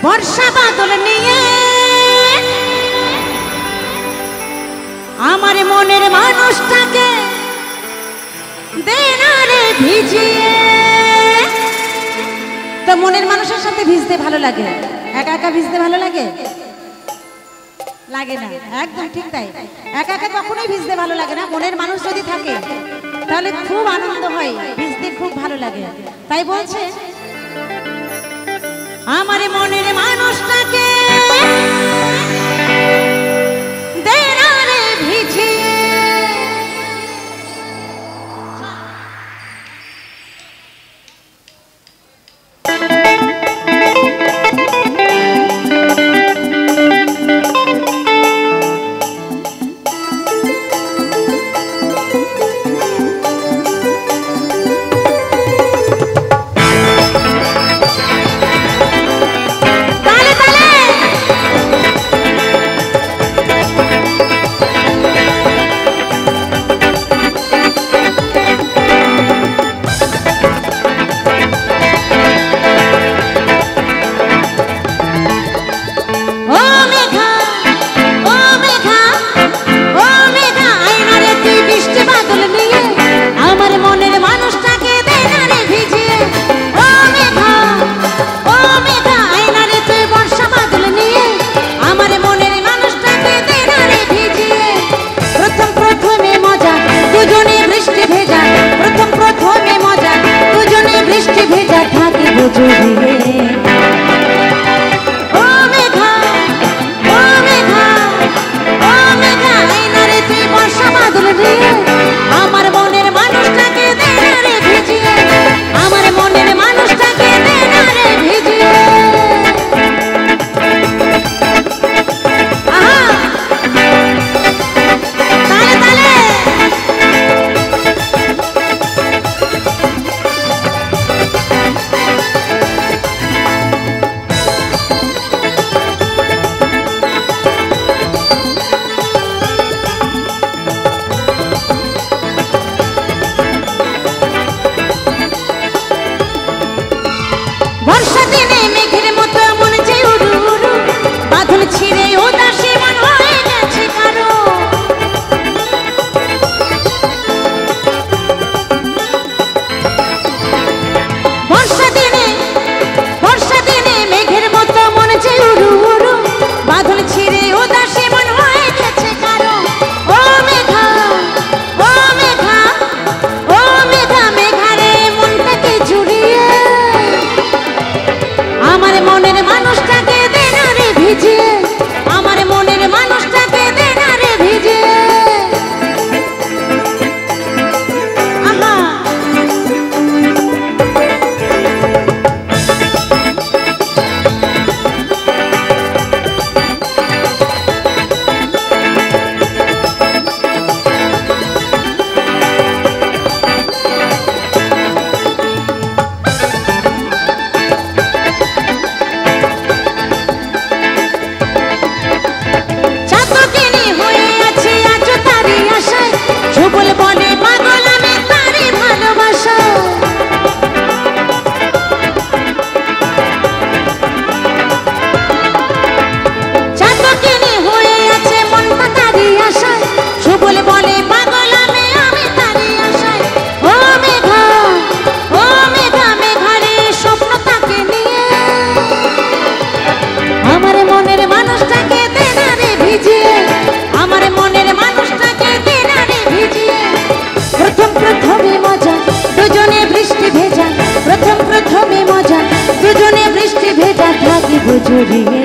বর্ষা বাদল নিয়ে আমার মনের মানুষটাকে দে না রে ভিজিয়ে। তো মনের মানুষের সাথে ভিজতে ভালো লাগে, একা একা ভিজতে ভালো লাগে? লাগে না, একদম ঠিক তাই। একা একা কখনোই ভিজতে ভালো লাগে না। মনের মানুষ যদি থাকে তাহলে খুব আনন্দ হয়, ভিজতে খুব ভালো লাগে। তাই বলছে আমার মনের মানুষটাকে দে না রে ভিজিয়ে। বুঝুরি